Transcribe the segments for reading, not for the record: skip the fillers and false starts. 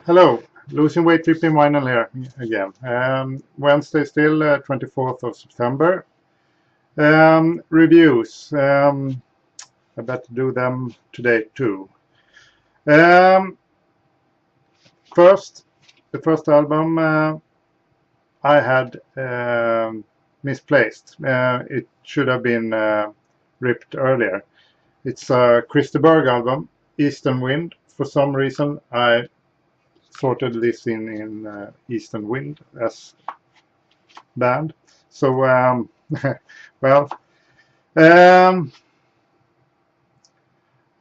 Hello, losing weight Tripping Vinyl here again. Wednesday still, 24th of September. Reviews. I better do them today too. First, the first album I had misplaced. It should have been ripped earlier. It's a Burgh album, Eastern Wind. For some reason, I sorted this in Eastern Wind as band. So, well,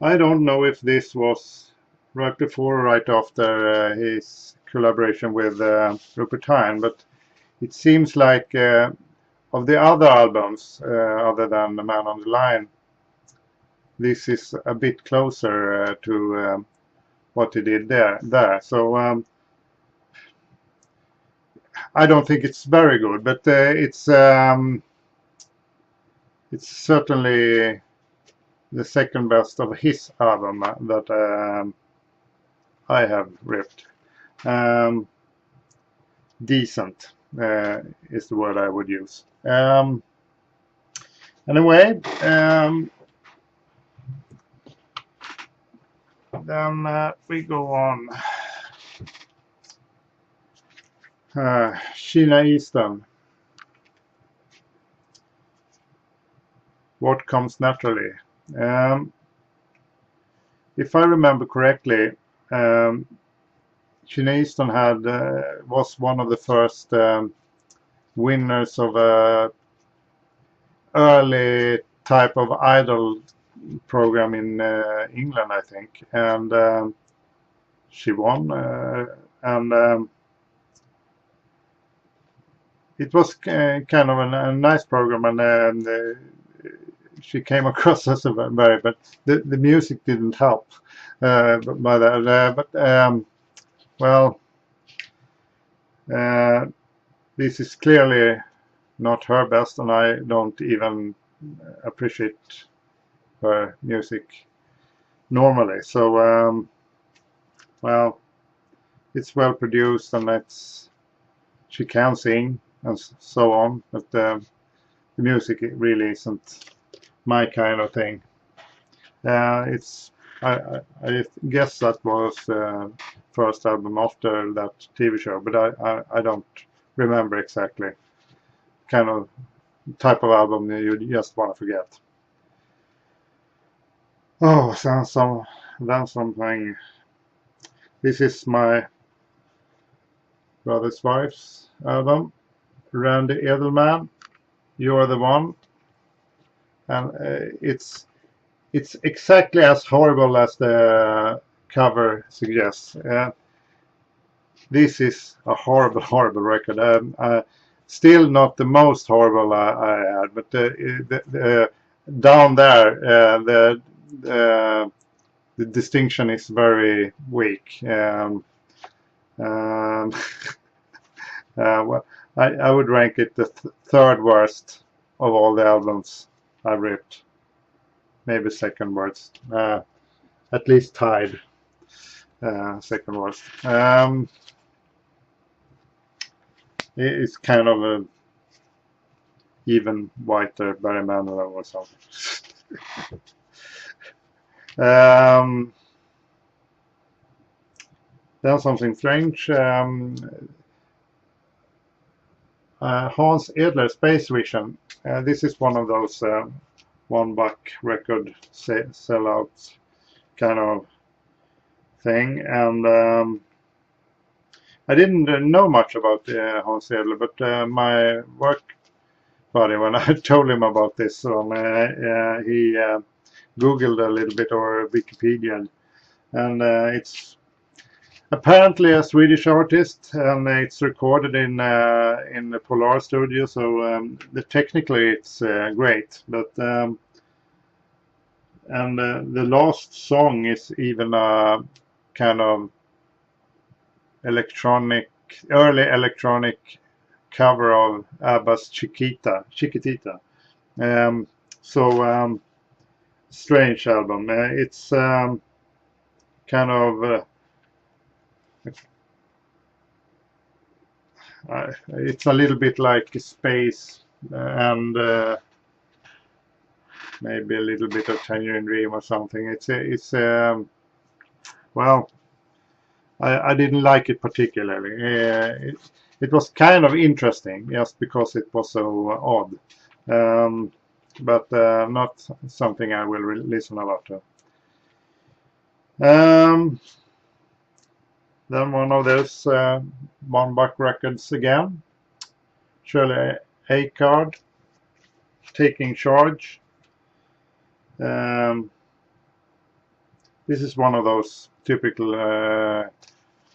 I don't know if this was right before or right after his collaboration with Rupert Hine, but it seems like of the other albums, other than The Man on the Line, this is a bit closer to what he did there. So I don't think it's very good, but it's certainly the second best of his album that I have ripped. Decent is the word I would use. Anyway, then we go on. Sheena Easton. What comes naturally? If I remember correctly, Sheena Easton was one of the first winners of a early type of idol program in England, I think, and she won, and it was kind of a nice program, and she came across as a very, but the music didn't help by that. Well, this is clearly not her best, and I don't even appreciate her music normally. So, well, it's well produced, and she can sing and so on, but the music really isn't my kind of thing. I guess that was the first album after that TV show, but I don't remember exactly. Kind of type of album you just want to forget. Oh, then something. This is my brother's wife's album, Randy Edelman, You're the One, and it's exactly as horrible as the cover suggests. This is a horrible record. Still not the most horrible I had, but down there the distinction is very weak. Well, I would rank it the third worst of all the albums I ripped. Maybe second worst. At least tied. Second worst. It's kind of a even whiter Barry Manilow or something. Then something strange. Hans Edler, Space Vision. This is one of those $1 record sellouts kind of thing, and I didn't know much about Hans Edler, but my work buddy, when I told him about this song, he Googled a little bit or Wikipedia, and it's apparently a Swedish artist, and it's recorded in the Polar studio. So technically it's great, but and the last song is even a kind of early electronic cover of ABBA's Chiquitita. So strange album. It's kind of it's a little bit like space and maybe a little bit of Tangerine Dream or something. It's well, I didn't like it particularly. It was kind of interesting just because it was so odd, but not something I will listen a lot to. Then one of those Monbach records again, Shirley Eikhard, Taking Charge. This is one of those typical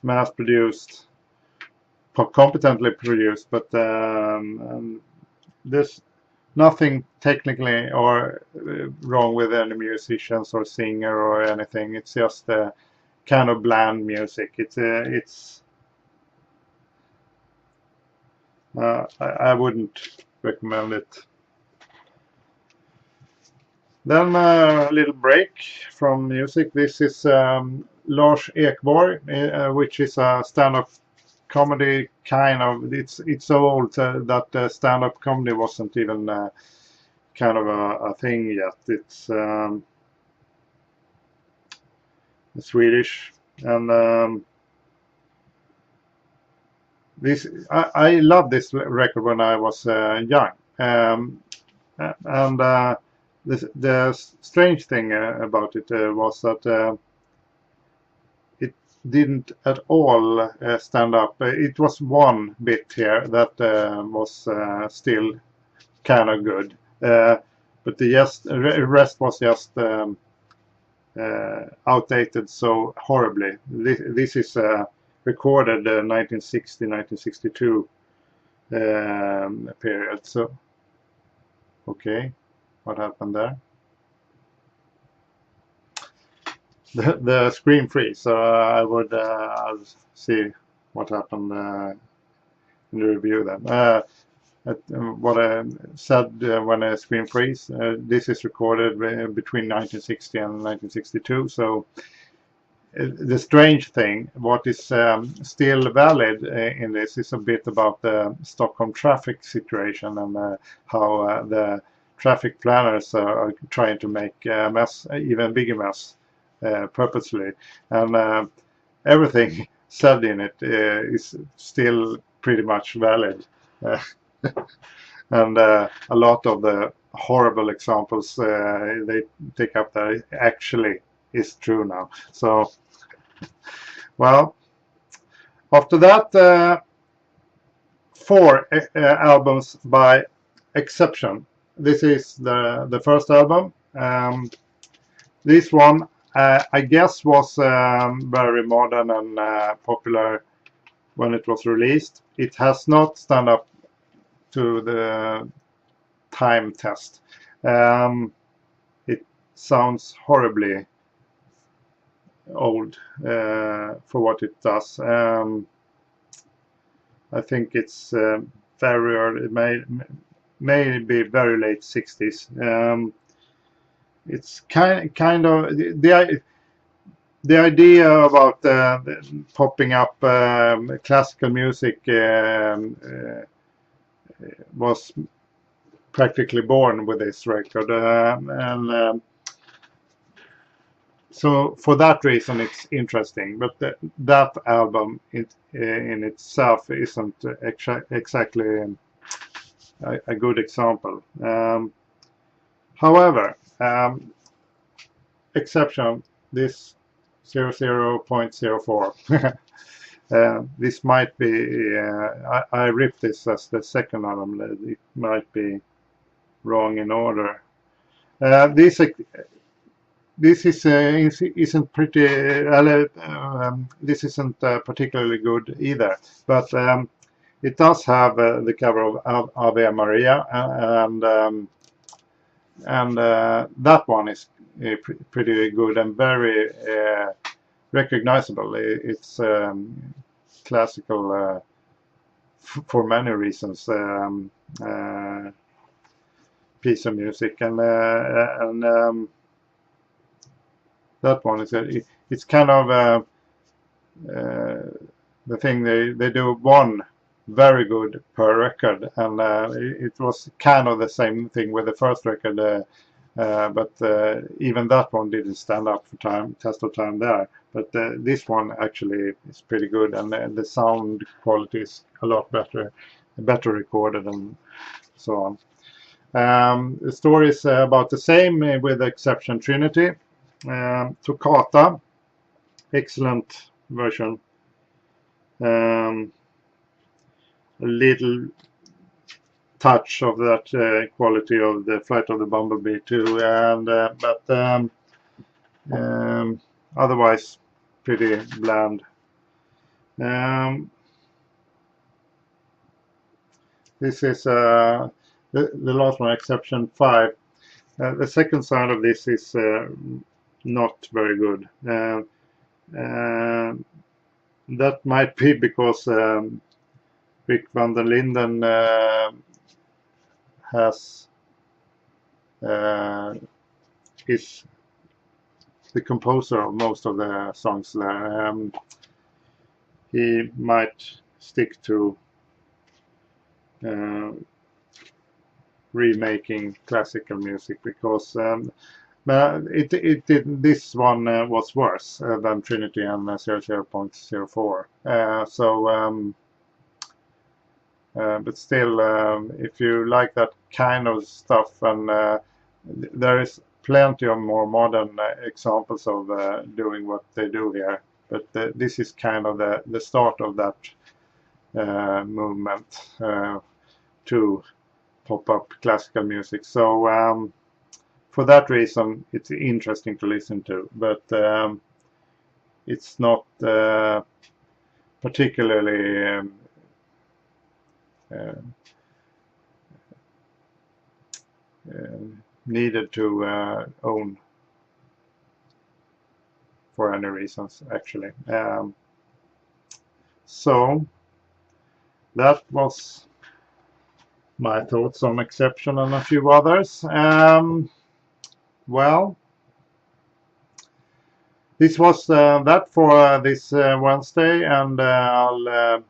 mass-produced, competently produced, but there's nothing technically or wrong with any musicians or singer or anything. It's just kind of bland music. I wouldn't recommend it. Then a little break from music. This is Lars Ekborg, which is a stand-up comedy kind of. It's so old that stand-up comedy wasn't even kind of a thing yet. It's Swedish, and this I loved this record when I was young, and the strange thing about it was that it didn't at all stand up. It was one bit here that was still kind of good, but the rest was just outdated so horribly. This is recorded 1960-1962 period. So, okay. What happened there? The screen freeze. So I would I'll see what happened in the review then. What I said when I screen freeze. This is recorded between 1960 and 1962. So the strange thing, what is still valid in this, is a bit about the Stockholm traffic situation and how the traffic planners are trying to make a mess, even bigger mess, purposely, and everything said in it is still pretty much valid, and a lot of the horrible examples they take up there actually is true now. So, well, after that, 4 albums by Ekseption. This is the first album. This one, I guess, was very modern and popular when it was released. It has not stand up to the time test. It sounds horribly old for what it does. I think it's very early. It may be very late 60s. It's kind of the idea about popping up classical music was practically born with this record, and so for that reason it's interesting. But that album in itself isn't exactly a good example. However, Ekseption, this 00.04. This might be, I ripped this as the second album. It might be wrong in order. This isn't pretty. This isn't particularly good either. But it does have the cover of Ave Maria, and that one is pretty good and very recognizable. It's classical for many reasons. Piece of music, and that one is it's kind of the thing they do one very good per record, and it was kind of the same thing with the first record, but even that one didn't stand up for test of time there. But this one actually is pretty good, and the sound quality is a lot better recorded and so on. The story is about the same with the Ekseption Trinity. Toccata, excellent version. A little touch of that quality of the Flight of the Bumblebee too, and but otherwise pretty bland. This is the last one, Ekseption 5. The second side of this is not very good. That might be because Rick van der Linden is the composer of most of the songs there. He might stick to remaking classical music, because this one was worse than Trinity and 00.04. But still, if you like that kind of stuff, and there is plenty of more modern examples of doing what they do here. But this is kind of the start of that movement to pop up classical music. So for that reason, it's interesting to listen to, but it's not particularly needed to own for any reasons, actually. So that was my thoughts on Ekseption and a few others. Well, this was that for this Wednesday, and I'll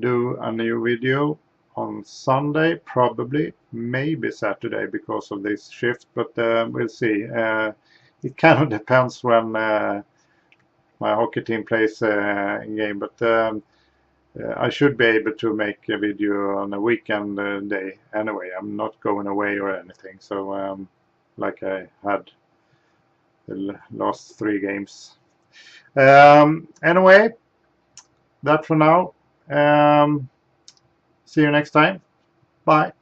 do a new video on Sunday, probably, maybe Saturday because of this shift, but we'll see. It kind of depends when my hockey team plays a game, but I should be able to make a video on a weekend day anyway. I'm not going away or anything, so like I had the last 3 games. Anyway, that for now. See you next time. Bye.